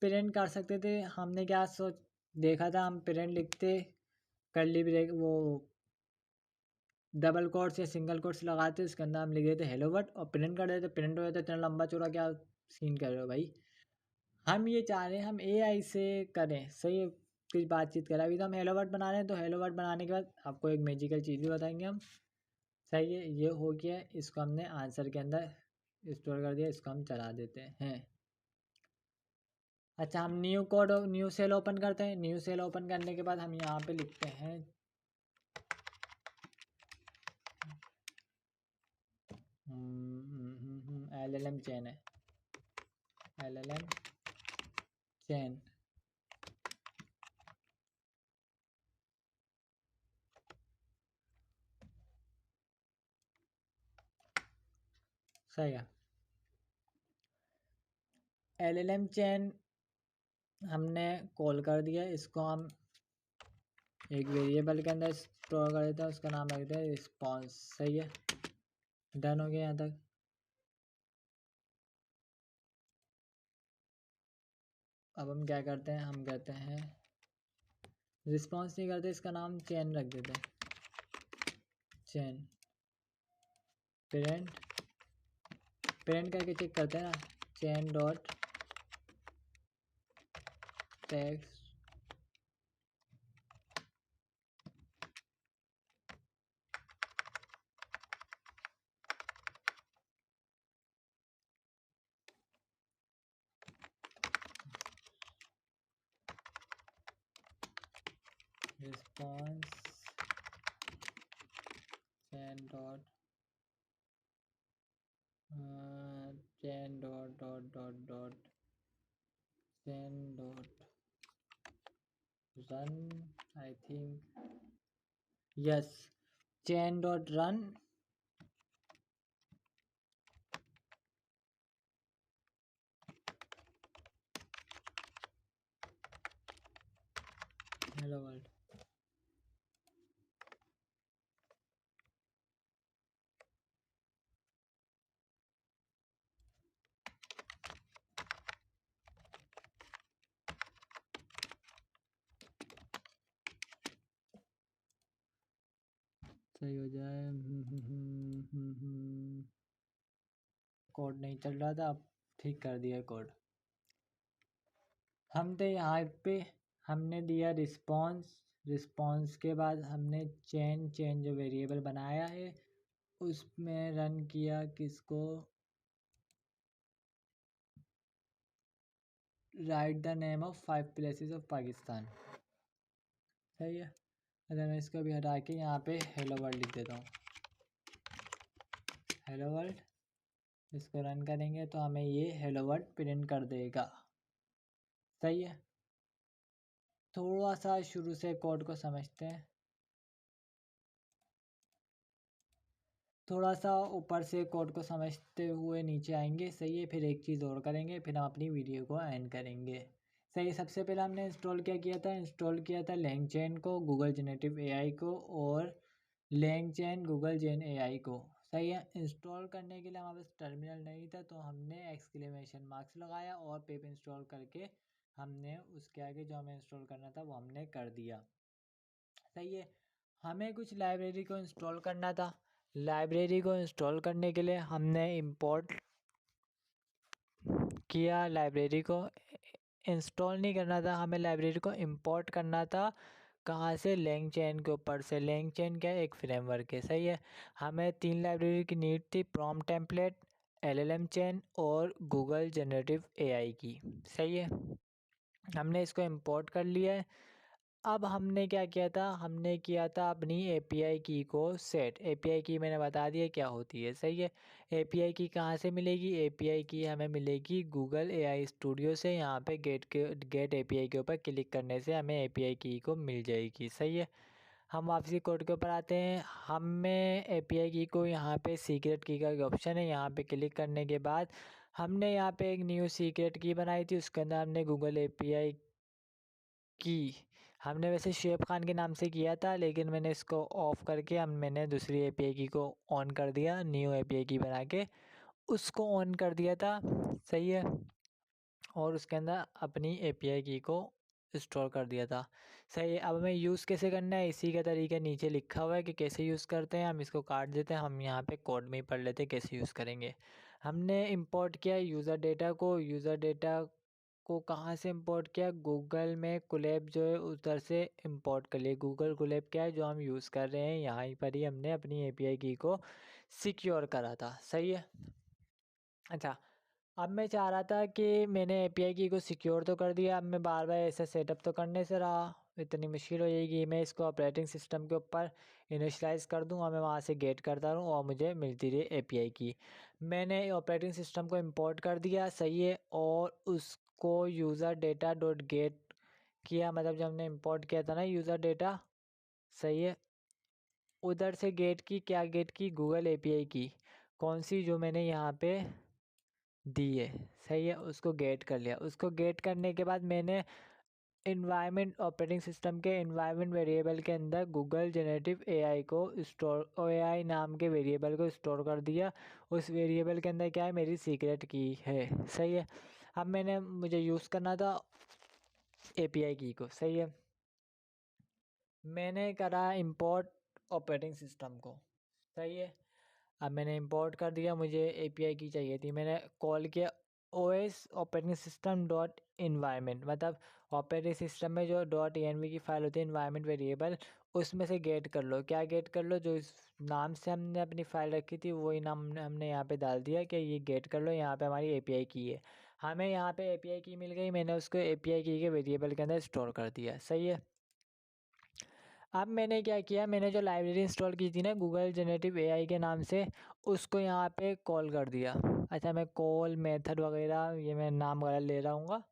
प्रिंट कर सकते थे, हमने क्या सोच देखा था, हम प्रिंट लिखते कर्ली ब्रेक वो डबल कोट्स या सिंगल कोट्स लगाते उसके अंदर हम लिख देते हेलो वर्ड और प्रिंट कर देते, प्रिंट हो जाता। इतना लंबा चौड़ा क्या सीन कर रहे हो भाई। हम ये चाह रहे हैं हम एआई से करें। सही है। कुछ बातचीत करें। अभी तो हम हेलो वर्ड बना रहे हैं, तो हेलो वर्ड बनाने के बाद आपको एक मैजिकल चीज़ भी बताएंगे हम। सही है। ये हो गया, इसको हमने आंसर के अंदर स्टोर कर दिया, इसको हम चला देते हैं। अच्छा, हम new code new cell open करते हैं। न्यू सेल ओपन करने के बाद हम यहाँ पे लिखते हैं LLM चेन है, LLM चेन। सही है। LLM चेन हमने कॉल कर दिया, इसको हम एक वेरिएबल के अंदर स्टोर कर देते हैं, उसका नाम रख देते हैं रिस्पॉन्स। सही है। डन हो गया यहाँ तक। अब हम क्या करते हैं, हम कहते हैं रिस्पॉन्स नहीं करते, इसका नाम चेन रख देते हैं, चेन। पेरेंट पेरेंट करके चेक करते हैं ना, chain dot text response chain dot chain dot dot dot dot chain dot run. I think yes, chain dot run. Hello world. सही हो जाए। कोड नहीं चल रहा था, अब ठीक कर दिया कोड। हम तो यहाँ पे हमने दिया रिस्पॉन्स, रिस्पॉन्स के बाद हमने चेन जो वेरिएबल बनाया है उसमें रन किया किसको, right the name of 5 places of Pakistan. सही है। अगर मैं इसको भी हटा के यहाँ पे हेलो वर्ल्ड लिख देता हूँ, हेलो वर्ल्ड। इसको रन करेंगे तो हमें ये हेलो वर्ल्ड प्रिंट कर देगा। सही है। थोड़ा सा शुरू से कोड को समझते हैं, थोड़ा सा ऊपर से कोड को समझते हुए नीचे आएंगे। सही है। फिर एक चीज़ और करेंगे, फिर हम अपनी वीडियो को एंड करेंगे। सही है। सबसे पहले हमने इंस्टॉल क्या किया था, इंस्टॉल किया था लैंगचैन को, गूगल जेनेटिव एआई को और लैंगचैन गूगल जेन एआई को। सही है। इंस्टॉल करने के लिए हमारे पास टर्मिनल नहीं था तो हमने एक्सक्लेमेशन मार्क्स लगाया और पिप इंस्टॉल करके हमने उसके आगे जो हमें इंस्टॉल करना था वो हमने कर दिया। सही है। हमें कुछ लाइब्रेरी को इंस्टॉल करना था। लाइब्रेरी को इंस्टॉल करने के लिए हमने इंपोर्ट किया, लाइब्रेरी को इंस्टॉल नहीं करना था, हमें लाइब्रेरी को इंपोर्ट करना था। कहाँ से, लैंगचैन के ऊपर से। लैंगचैन क्या है, एक फ्रेमवर्क है। सही है। हमें 3 लाइब्रेरी की नीड थी, प्रॉम्प्ट टेम्पलेट, LLM चेन और गूगल जनरेटिव एआई की। सही है। हमने इसको इंपोर्ट कर लिया है। अब हमने क्या किया था, हमने किया था अपनी API की को सेट। API की मैंने बता दिया क्या होती है। सही है। API की कहाँ से मिलेगी, API की हमें मिलेगी गूगल AI स्टूडियो से। यहाँ पे गेट API के ऊपर क्लिक करने से हमें API की को मिल जाएगी। सही है। हम वापसी कोड के ऊपर आते हैं। हमें API की को यहाँ पे सीक्रेट की का ऑप्शन है, यहाँ पे क्लिक करने के बाद हमने यहाँ पे एक न्यू सीक्रेट की बनाई थी, उसके अंदर हमने गूगल एपीआई की हमने वैसे शुएब खान के नाम से किया था, लेकिन मैंने इसको ऑफ करके मैंने दूसरी एपीआई की को ऑन कर दिया, न्यू एपीआई की बना के उसको ऑन कर दिया था। सही है। और उसके अंदर अपनी एपीआई की को स्टोर कर दिया था। सही है। अब हमें यूज़ कैसे करना है, इसी का तरीका नीचे लिखा हुआ है कि कैसे यूज़ करते हैं। हम इसको काट देते हैं, हम यहाँ पे कोड में ही पढ़ लेते हैं कैसे यूज़ करेंगे। हमने इंपोर्ट किया यूज़र डेटा को। यूज़र डेटा को कहाँ से इंपोर्ट किया, गूगल में कोलैब जो है उधर से इंपोर्ट कर लिए। गूगल कोलैब क्या है जो हम यूज़ कर रहे हैं, यहाँ पर ही हमने अपनी एपीआई की को सिक्योर करा था। सही है। अच्छा, अब मैं चाह रहा था कि मैंने एपीआई की को सिक्योर तो कर दिया, अब मैं बार बार ऐसा सेटअप तो करने से रहा, इतनी मुश्किल हो जाएगी। मैं इसको ऑपरेटिंग सिस्टम के ऊपर इनिशियलाइज़ कर दूँ और मैं वहाँ से गेट करता रहूँ और मुझे मिलती रही एपीआई की। मैंने ऑपरेटिंग सिस्टम को इंपोर्ट कर दिया। सही है। और उसको यूज़र डेटा डॉट गेट किया, मतलब जब हमने इंपोर्ट किया था ना यूज़र डेटा। सही है। उधर से गेट की, क्या गेट की, गूगल एपीआई की, कौन सी, जो मैंने यहाँ पे दी है। सही है। उसको गेट कर लिया। उसको गेट करने के बाद मैंने इन्वायरमेंट, ऑपरेटिंग सिस्टम के इन्वायरमेंट वेरिएबल के अंदर गूगल जेनेटिव एआई को स्टोर, एआई नाम के वेरिएबल को स्टोर कर दिया। उस वेरिएबल के अंदर क्या है, मेरी सीक्रेट की है। सही है। अब मुझे यूज़ करना था एपीआई की को। सही है। मैंने करा इंपोर्ट ऑपरेटिंग सिस्टम को। सही है। अब मैंने इंपोर्ट कर दिया, मुझे एपीआई की चाहिए थी, मैंने कॉल किया OS operating system dot environment, मतलब ऑपरेटिंग सिस्टम में जो डॉट एनवी की फाइल होती है इन्वायरमेंट वेरिएबल, उसमें से गेट कर लो। क्या गेट कर लो, जो इस नाम से हमने अपनी फ़ाइल रखी थी वही नाम हमने यहाँ पे डाल दिया कि ये गेट कर लो, यहाँ पे हमारी एपीआई की है। हमें यहाँ पे एपीआई की मिल गई, मैंने उसको एपीआई की के वेरिएबल के अंदर स्टोर कर दिया। सही है। अब मैंने क्या किया, मैंने जो लाइब्रेरी इंस्टॉल की थी ना गूगल जेनेटिव एआई के नाम से, उसको यहाँ पे कॉल कर दिया। अच्छा, मैं कॉल मेथड वगैरह ये मैं नाम वगैरह ले रहा हूँ,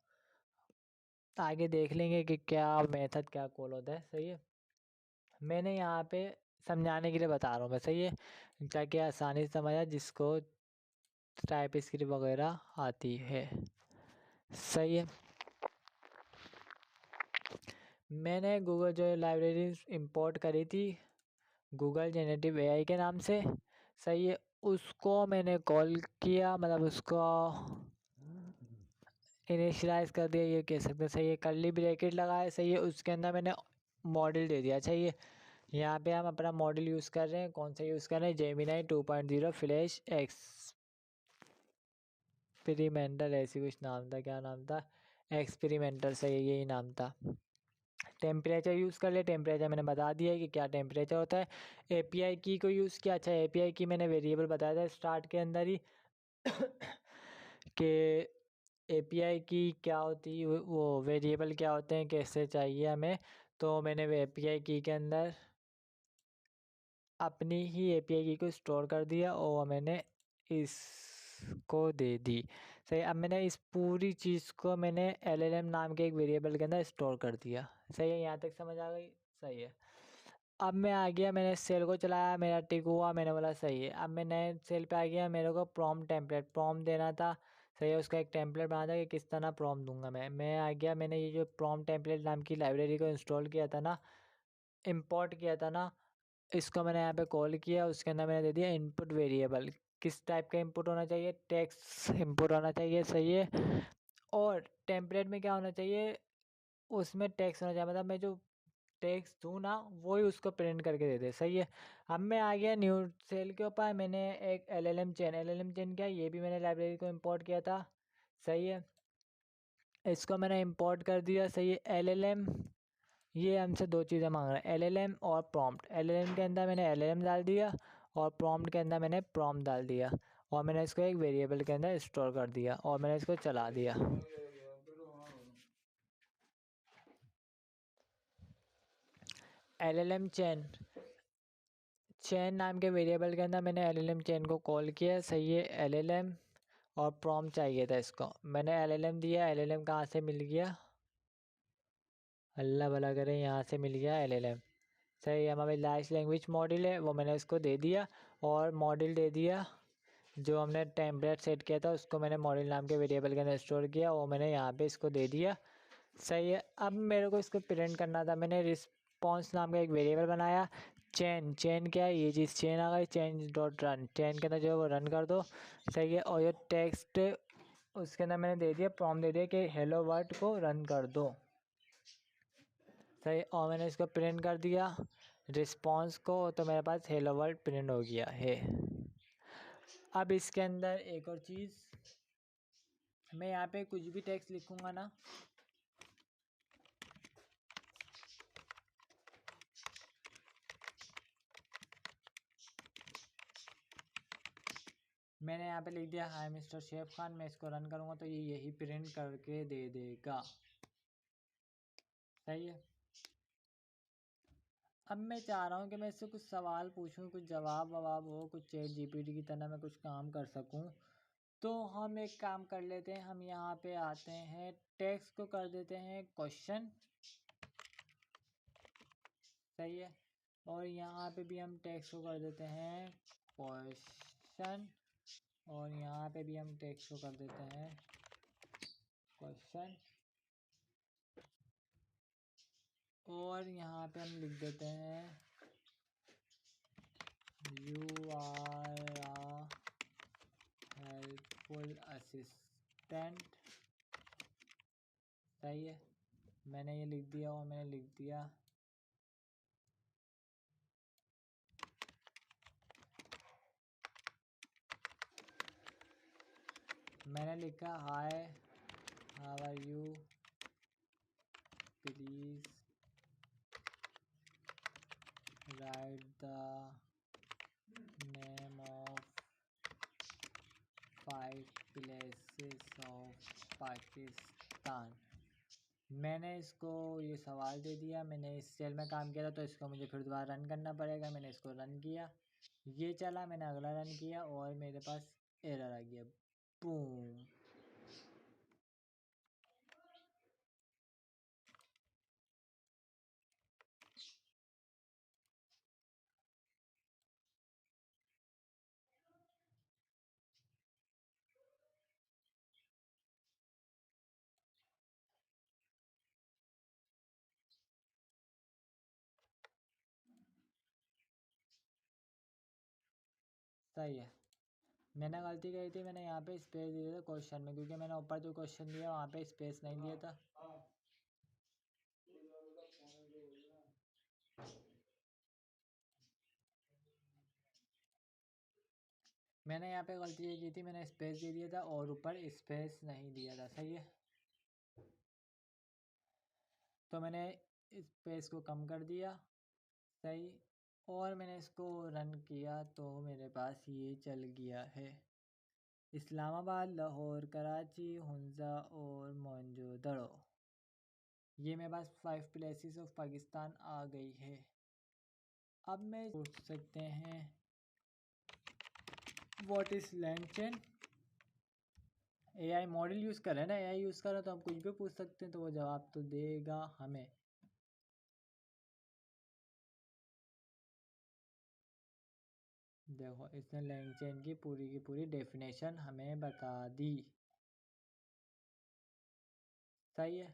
आगे देख लेंगे कि क्या मेथड क्या कॉल होता है। सही है। मैंने यहाँ पे समझाने के लिए बता रहा हूँ मैं। सही है। ताकि आसानी से समझ आए जिसको टाइप स्क्रिप्ट वगैरह आती है। सही है। मैंने गूगल जो लाइब्रेरी इंपोर्ट करी थी गूगल जेनेटिव एआई के नाम से। सही है। उसको मैंने कॉल किया, मतलब उसको इनिशियलाइज़ कर दिया, ये कह सकते हैं। सही है। कर्ली ब्रैकेट लगाया। सही है। उसके अंदर मैंने मॉडल दे दिया। अच्छा, ये यहाँ पे हम अपना मॉडल यूज़ कर रहे हैं, कौन सा यूज़ कर रहे हैं, जेमिनाई 2.0 फ्लैश एक्सपेरिमेंटल, ऐसी कुछ नाम था, क्या नाम था, एक्सपेरिमेंटल। सही है, यही नाम था। टेम्परेचर यूज़ कर ले, टेम्परेचर मैंने बता दिया है कि क्या टेम्परेचर होता है। एपीआई की को यूज़ किया। अच्छा, एपीआई की मैंने वेरिएबल बताया था स्टार्ट के अंदर ही कि एपीआई की क्या होती है, वो वेरिएबल क्या होते हैं, कैसे चाहिए हमें। तो मैंने वो एपीआई की के अंदर अपनी ही एपीआई की को स्टोर कर दिया और मैंने इसको दे दी। सही। अब मैंने इस पूरी चीज़ को मैंने एलएलएम नाम के एक वेरिएबल के अंदर स्टोर कर दिया। सही है। यहाँ तक समझ आ गई। सही है। अब मैं आ गया, मैंने सेल को चलाया, मेरा टिक हुआ, मैंने बोला सही है। अब मैं नए सेल पे आ गया, मेरे को प्रॉम्प्ट टेम्पलेट प्रॉम्प्ट देना था। सही है। उसका एक टेम्पलेट बना था कि किस तरह प्रॉम्प्ट दूंगा मैं आ गया, मैंने ये जो प्रॉम्प्ट टेम्पलेट नाम की लाइब्रेरी को इंस्टॉल किया था ना, इंपोर्ट किया था ना, इसको मैंने यहाँ पे कॉल किया। उसके अंदर मैंने दे दिया इनपुट वेरिएबल। किस टाइप का इनपुट होना चाहिए, टेक्स्ट इनपुट होना चाहिए। सही है। और टेम्पलेट में क्या होना चाहिए, उसमें टेक्स्ट होना चाहिए, मतलब मैं जो टेक्स्ट दूँ ना वही उसको प्रिंट करके दे दे। सही है। अब मैं आ गया न्यू सेल के ऊपर, मैंने एक एलएलएम चेन क्या, ये भी मैंने लाइब्रेरी को इंपोर्ट किया था। सही है। इसको मैंने इंपोर्ट कर दिया। सही है। एलएलएम, ये हमसे दो चीज़ें मांग रहा है, एलएलएम और प्रॉम्प्ट। एलएलएम के अंदर मैंने एलएलएम डाल दिया और प्रॉम्प्ट के अंदर मैंने प्रॉम्प्ट डाल दिया और मैंने इसको एक वेरिएबल के अंदर स्टोर कर दिया और मैंने इसको चला दिया। एलएलएम चेन, चेन नाम के वेरिएबल के अंदर मैंने एलएलएम चेन को कॉल किया। सही है। एलएलएम और प्रॉम्प्ट चाहिए था, इसको मैंने एलएलएम दिया। एलएलएम कहाँ से मिल गया, अल्लाह भला करे, यहाँ से मिल गया एलएलएम। सही है। हमारी लार्ज लैंग्वेज मॉडल है, वो मैंने इसको दे दिया और मॉडल दे दिया जो हमने टेम्पलेट सेट किया था उसको मैंने मॉडल नाम के वेरिएबल के अंदर स्टोर किया और मैंने यहाँ पे इसको दे दिया। सही है। अब मेरे को इसको प्रिंट करना था, मैंने रिस्पॉन्स नाम का एक वेरिएबल बनाया। चेन क्या है, ये चीज़ चेन आ गई, चेन डॉट रन, चेन के अंदर जो है वो रन कर दो। सही है। और ये टेक्स्ट उसके अंदर मैंने दे दिया, प्रॉम्प्ट दे दिया कि हेलो वर्ल्ड को रन कर दो। सही। और मैंने इसको प्रिंट कर दिया रिस्पॉन्स को, तो मेरे पास हेलो वर्ल्ड प्रिंट हो गया है। अब इसके अंदर एक और चीज़, मैं यहाँ पे कुछ भी टेक्स्ट लिखूँगा ना, मैंने यहाँ पे लिख दिया हाय मिस्टर शेफ खान, मैं इसको रन करूँगा तो ये यही प्रिंट करके दे देगा। सही है। अब मैं चाह रहा हूँ कि मैं इससे कुछ सवाल पूछूं, कुछ जवाब ववाब हो, कुछ चैट जीपीटी की तरह मैं कुछ काम कर सकूं। तो हम एक काम कर लेते हैं, हम यहाँ पे आते हैं, टेक्स्ट को कर देते हैं क्वेश्चन। सही है। और यहाँ पे भी हम टेक्स्ट को कर देते हैं क्वेश्चन, और यहाँ पे भी हम टेक्स्ट को कर देते हैं क्वेश्चन, और यहाँ पे हम लिख देते हैं you are a helpful assistant. सही है। मैंने ये लिख दिया और मैंने लिख दिया मैंने लिखा hi how are you, please write the name of 5 places of Pakistan. मैंने इसको ये सवाल दे दिया, मैंने इस सेल में काम किया था तो इसको मुझे फिर दोबारा रन करना पड़ेगा। मैंने इसको रन किया, ये चला, मैंने अगला रन किया और मेरे पास एरर आ गया। बूम। सही है। मैंने गलती करी थी, मैंने यहाँ पे स्पेस दिया था क्वेश्चन में, क्योंकि मैंने ऊपर जो क्वेश्चन दिया वहाँ पे स्पेस नहीं दिया था। मैंने यहाँ पे गलती ये की थी, मैंने स्पेस दे दिया था और ऊपर स्पेस नहीं दिया था। सही है। तो मैंने स्पेस को कम कर दिया। सही। और मैंने इसको रन किया तो मेरे पास ये चल गया है, इस्लामाबाद, लाहौर, कराची, हुंजा और मोहनजोदड़ो। ये मेरे पास 5 प्लेसेस ऑफ पाकिस्तान आ गई है। अब मैं पूछ सकते हैं what is land chain. AI model use कर रहे हैं ना, एआई यूज़ कर रहे हैं तो हम कुछ भी पूछ सकते हैं तो वो जवाब तो देगा हमें। देखो इसने लैंड चेन की पूरी डेफिनेशन हमें बता दी। सही है।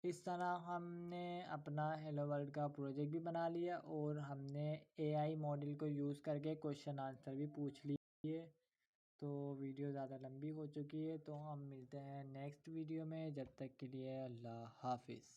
इस तरह हमने अपना हेलो वर्ल्ड का प्रोजेक्ट भी बना लिया और हमने एआई मॉडल को यूज़ करके क्वेश्चन आंसर भी पूछ लिए। तो वीडियो ज़्यादा लंबी हो चुकी है, तो हम मिलते हैं नेक्स्ट वीडियो में। जब तक के लिए अल्लाह हाफिज़।